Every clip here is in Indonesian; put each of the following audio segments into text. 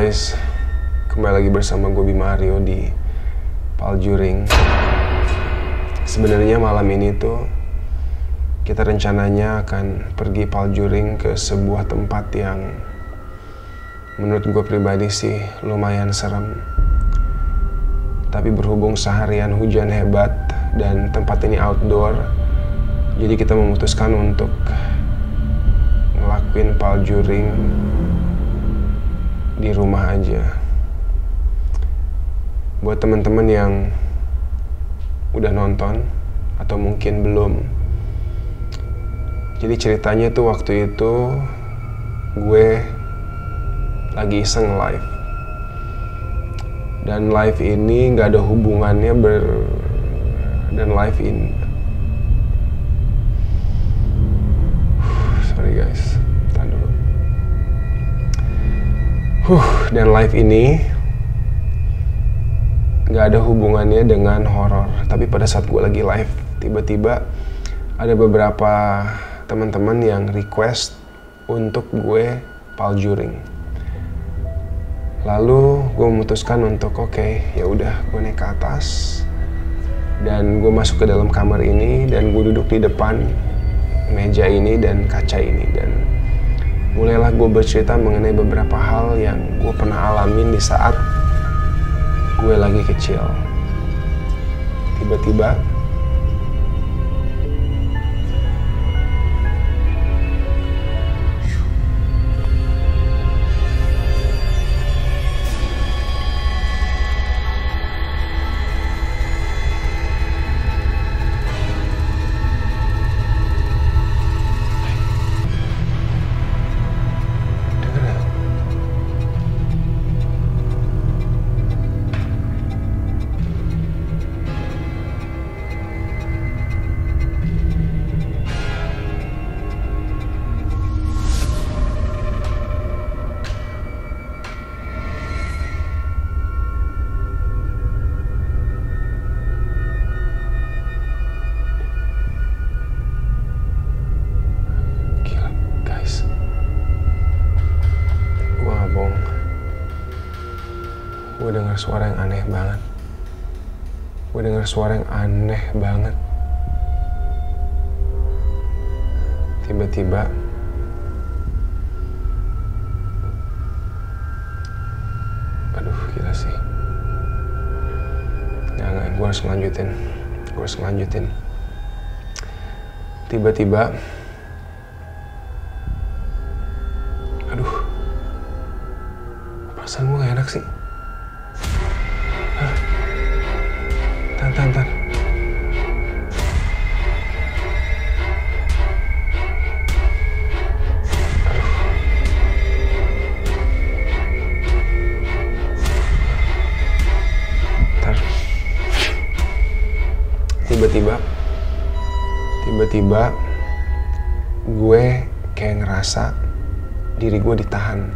guys, kembali lagi bersama gue Bima Aryo di Paljuring. Sebenarnya malam ini tuh kita rencananya akan pergi Paljuring ke sebuah tempat yang menurut gue pribadi sih lumayan serem. Tapi berhubung seharian hujan hebat dan tempat ini outdoor, jadi kita memutuskan untuk ngelakuin Paljuring di rumah aja. Buat teman-teman yang udah nonton atau mungkin belum, jadi ceritanya tuh waktu itu gue lagi iseng live, dan live ini nggak ada hubungannya dan live ini sorry guys, tahan dulu. Dan live ini nggak ada hubungannya dengan horor. Tapi pada saat gue lagi live, tiba-tiba ada beberapa teman-teman yang request untuk gue Paljuring. Lalu gue memutuskan untuk ya udah, gue naik ke atas dan gue masuk ke dalam kamar ini dan gue duduk di depan meja ini dan kaca ini, dan mulailah gue bercerita mengenai beberapa hal yang gue pernah alamin di saat gue lagi kecil. Tiba-tiba gue dengar suara yang aneh banget. Gue dengar suara yang aneh banget. Tiba-tiba aduh, gila sih. Jangan, gue harus ngelanjutin. Tiba-tiba aduh, perasaan gue gak enak sih. Tahan. Tiba-tiba gue kayak ngerasa diri gue ditahan.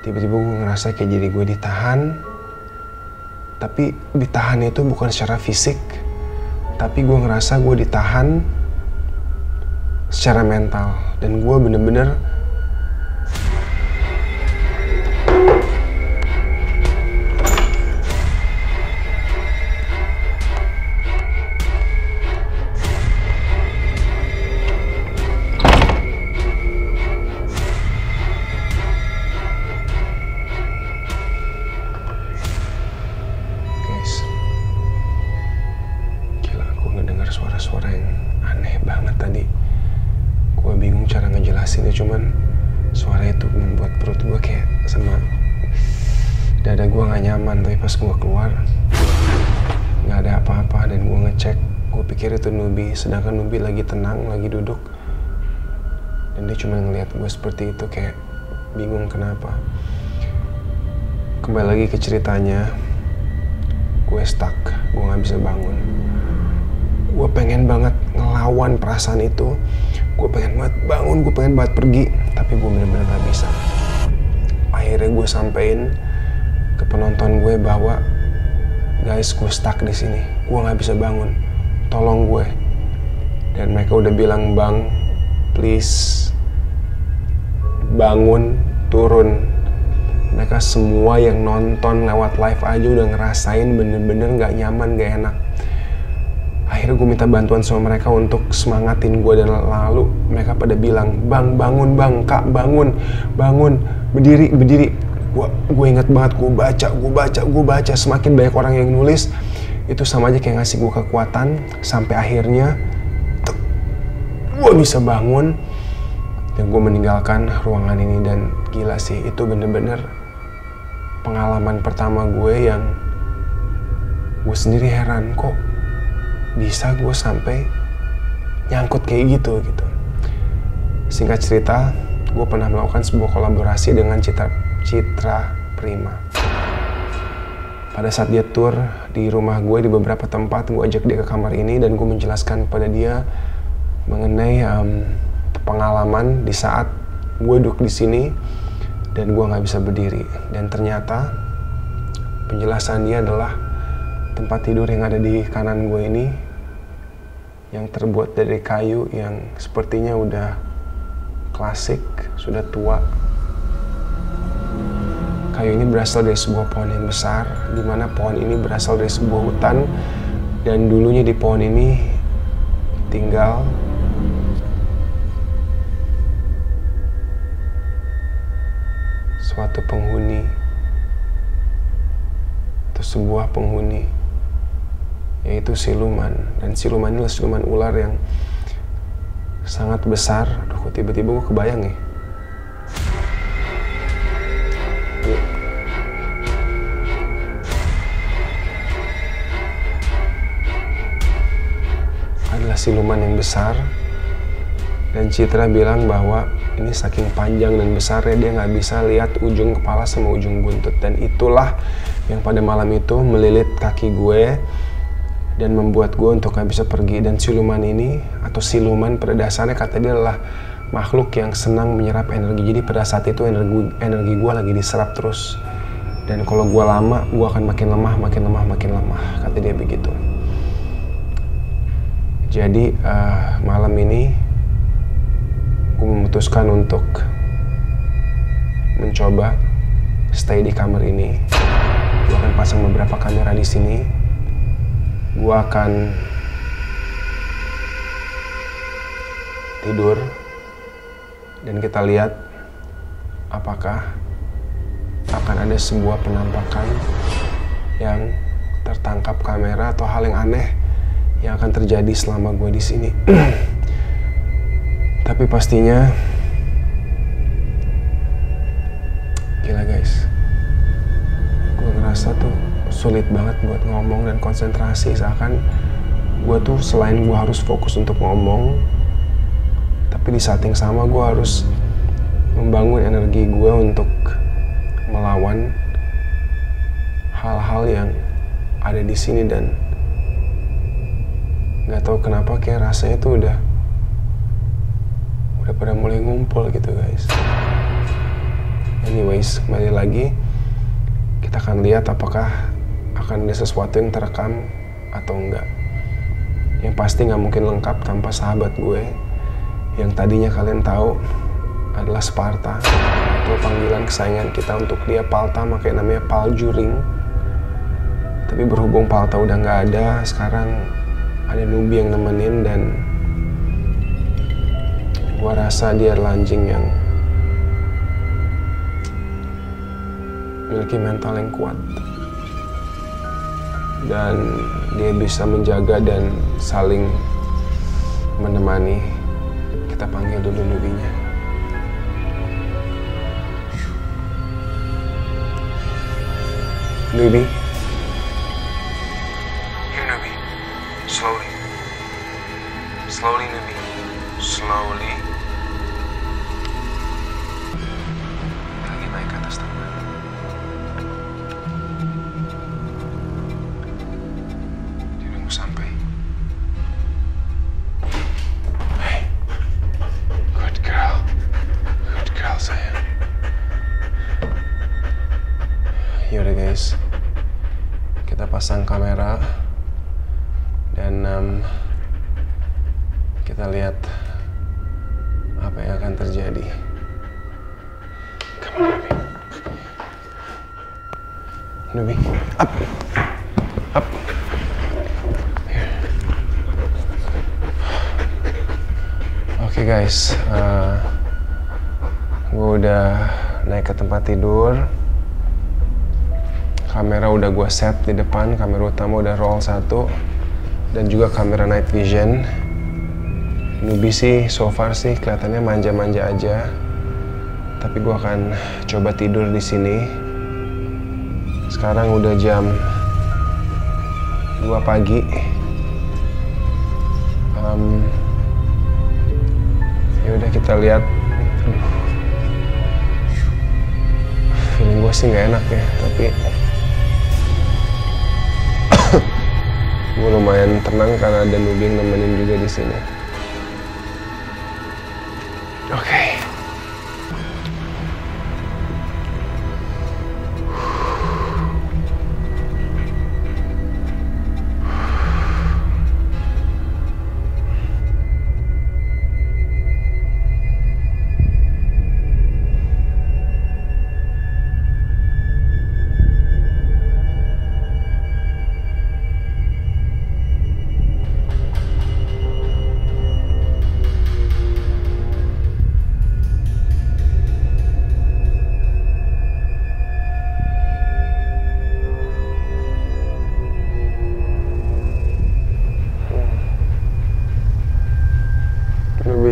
Tiba-tiba gue ngerasa kayak diri gue ditahan. Tapi ditahan itu bukan secara fisik, tapi gue ngerasa gue ditahan secara mental. Dan gue bener-bener suara-suara yang aneh banget tadi. Gue bingung cara ngejelasinnya, cuman suara itu membuat perut gue kayak sama dada gue gak nyaman. Tapi pas gue keluar gak ada apa-apa, dan gue ngecek, gue pikir itu Nubi, sedangkan Nubi lagi tenang, lagi duduk, dan dia cuma ngeliat gue seperti itu, kayak bingung kenapa. Kembali lagi ke ceritanya, gue stuck, gue gak bisa bangun. Gue pengen banget ngelawan perasaan itu. Gue pengen banget bangun, gue pengen banget pergi. Tapi gue bener-bener gak bisa. Akhirnya gue sampein ke penonton gue bahwa, guys, gue stuck di sini. Gue gak bisa bangun. Tolong gue. Dan mereka udah bilang, bang, please bangun, turun. Mereka semua yang nonton lewat live aja udah ngerasain bener-bener gak nyaman, gak enak. Akhirnya gue minta bantuan sama mereka untuk semangatin gue, dan lalu mereka pada bilang, "Bang, bangun bang, Kak, bangun, bangun, berdiri, berdiri." Gue inget banget, gue baca. Semakin banyak orang yang nulis, itu sama aja kayak ngasih gue kekuatan. Sampai akhirnya gue bisa bangun dan gue meninggalkan ruangan ini. Dan gila sih, itu bener-bener pengalaman pertama gue yang gue sendiri heran, kok bisa gue sampai nyangkut kayak gitu. Singkat cerita, gue pernah melakukan sebuah kolaborasi dengan Citra Prima. Pada saat dia tour di rumah gue di beberapa tempat, gue ajak dia ke kamar ini dan gue menjelaskan kepada dia mengenai pengalaman di saat gue duduk di sini dan gue nggak bisa berdiri. Dan ternyata penjelasan dia adalah tempat tidur yang ada di kanan gue ini yang terbuat dari kayu yang sepertinya udah klasik, sudah tua. Kayu ini berasal dari sebuah pohon yang besar, di mana pohon ini berasal dari sebuah hutan, dan dulunya di pohon ini tinggal suatu penghuni atau sebuah penghuni, yaitu siluman. Dan siluman ini adalah siluman ular yang sangat besar. Aduh, kok tiba-tiba gue kebayang ya. Adalah siluman yang besar. Dan Citra bilang bahwa ini saking panjang dan besarnya dia nggak bisa lihat ujung kepala sama ujung buntut. Dan itulah yang pada malam itu melilit kaki gue dan membuat gue untuk gak bisa pergi. Dan siluman ini, atau siluman pada dasarnya kata dia adalah makhluk yang senang menyerap energi. Jadi pada saat itu energi gue lagi diserap terus. Dan kalau gue lama, gue akan makin lemah, kata dia begitu. Jadi malam ini gue memutuskan untuk mencoba stay di kamar ini. Gue akan pasang beberapa kamera di sini. Gue akan tidur dan kita lihat apakah akan ada sebuah penampakan yang tertangkap kamera atau hal yang aneh yang akan terjadi selama gue di sini. Tapi pastinya, gila guys, gue ngerasa tuh sulit banget buat ngomong dan konsentrasi. Seakan gue tuh selain gue harus fokus untuk ngomong, tapi di saat yang sama gue harus membangun energi gue untuk melawan hal-hal yang ada di sini. Dan nggak tahu kenapa kayak rasanya tuh udah pada mulai ngumpul gitu guys. Anyways, kembali lagi, kita akan lihat apakah akan ada sesuatu yang terekam atau enggak. Yang pasti nggak mungkin lengkap tanpa sahabat gue yang tadinya kalian tahu adalah Sparta, atau panggilan kesayangan kita untuk dia Palta, makanya namanya Paljuring. Tapi berhubung Palta udah nggak ada, sekarang ada Nubi yang nemenin. Dan gua rasa dia adalah anjing yang memiliki mental yang kuat dan dia bisa menjaga dan saling menemani. Kita panggil dulu Nubinya. Nubi. Here, Nubi. Slowly. Slowly, Nubi. Slowly. Lagi naik ke atas taman. Dia udah mau sampai. Hey. Good girl. Good girl, sayang. Yaudah guys. Kita pasang kamera. Dan kita lihat apa yang akan terjadi. Come on, Nubi. Nubi, up, up. Oke guys, gue udah naik ke tempat tidur. Kamera udah gue set di depan, kamera utama udah roll 1, dan juga kamera night vision. Nubi sih so far sih kelihatannya manja-manja aja, tapi gue akan coba tidur di sini. Sekarang udah jam 2 pagi. Ya udah kita lihat. Feeling gue sih nggak enak ya, tapi gue lumayan tenang karena ada Nubi yang nemenin juga di sini. Oke.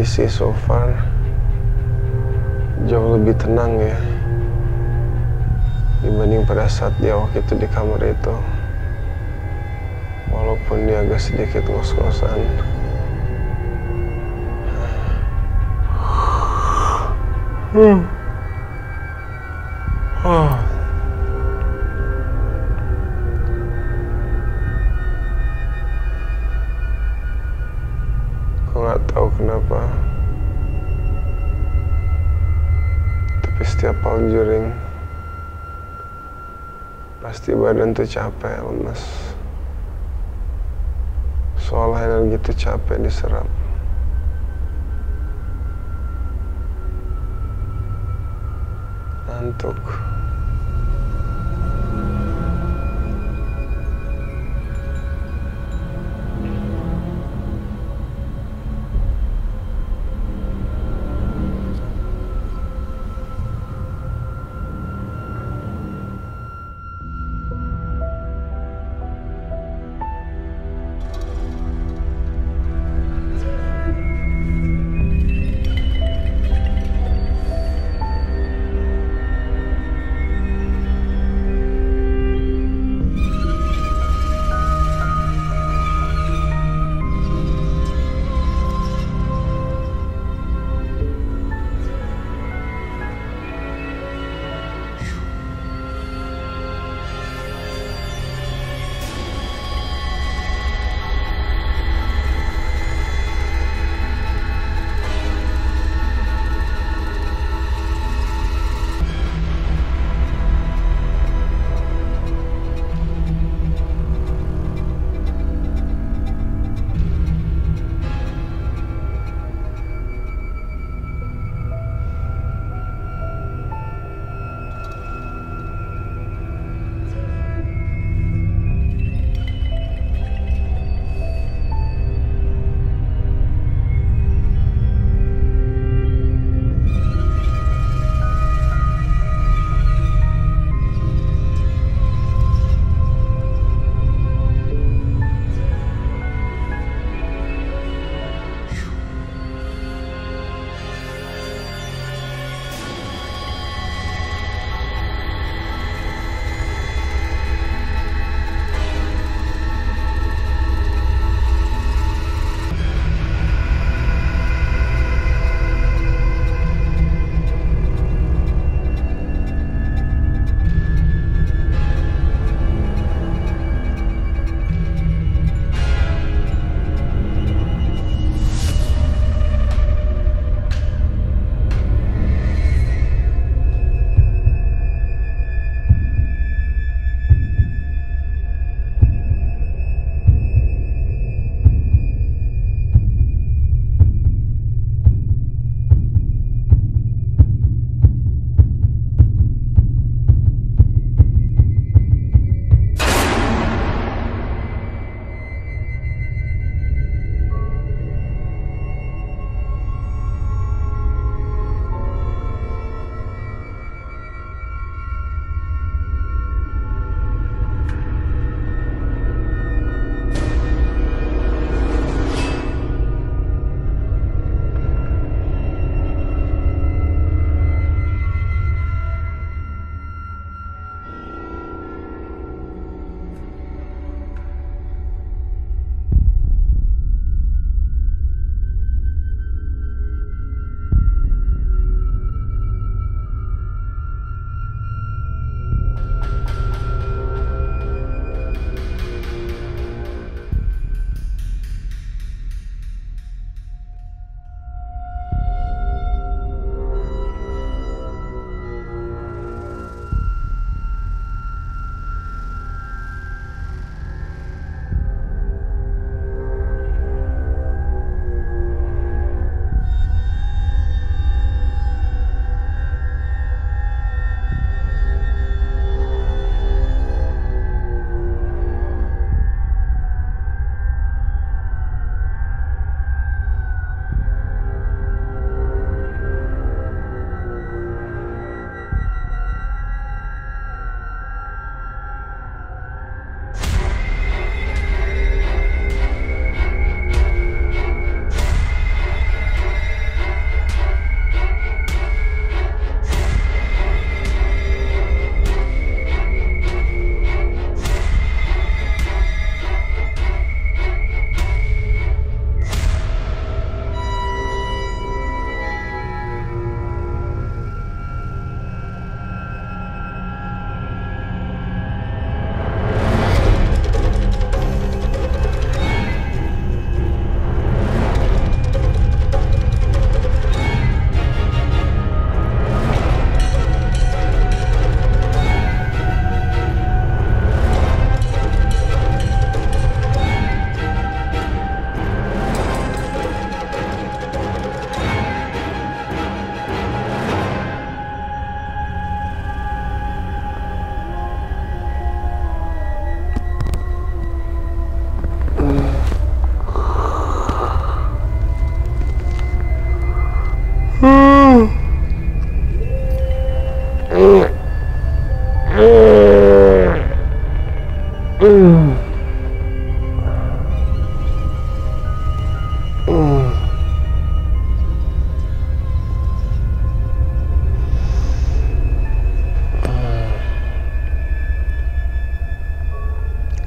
Sih so far jauh lebih tenang ya dibanding pada saat dia waktu itu di kamar itu, walaupun dia agak sedikit ngos-ngosan. Nggak tahu kenapa, tapi setiap Aljuring pasti badan tuh capek, lemas. Soalnya energi tuh capek diserap. Ngantuk.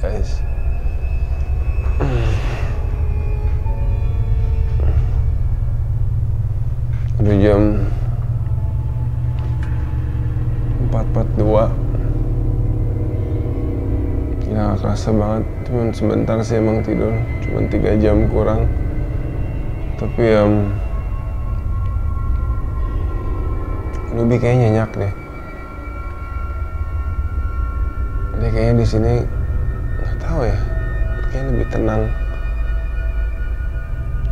guys. Udah jam 4.42. Ya gak kerasa banget, cuman sebentar sih emang tidur, cuman 3 jam kurang. Tapi lebih kayaknya nyenyak deh. Dia kayaknya di sini nggak tahu ya, kayaknya lebih tenang.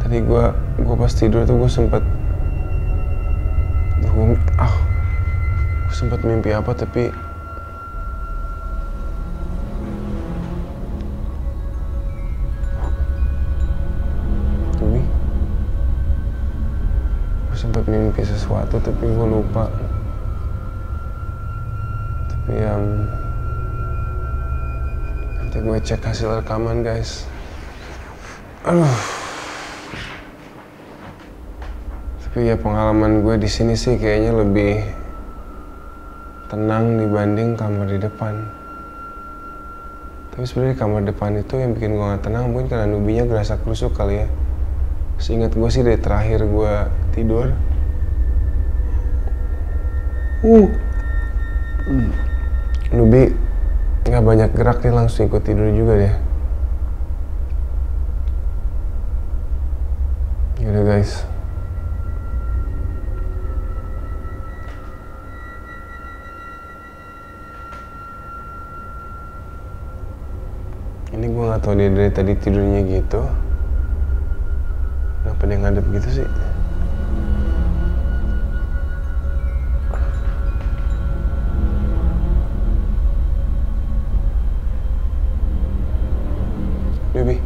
Tadi gue pas tidur tuh gue sempet mimpi apa tapi sempat mimpi sesuatu tapi gue lupa. Tapi nanti gue cek hasil rekaman guys. Tapi ya pengalaman gue di sini sih kayaknya lebih tenang dibanding kamar di depan. Tapi sebenarnya kamar depan itu yang bikin gue gak tenang mungkin karena nubinya gerasa kerusuk kali ya. Seingat gue sih dari terakhir gue tidur Nubi gak banyak gerak, dia langsung ikut tidur juga deh. Yaudah guys, ini gue gak tau dia dari tadi tidurnya gitu. Kenapa dia ngadep gitu sih? Baby.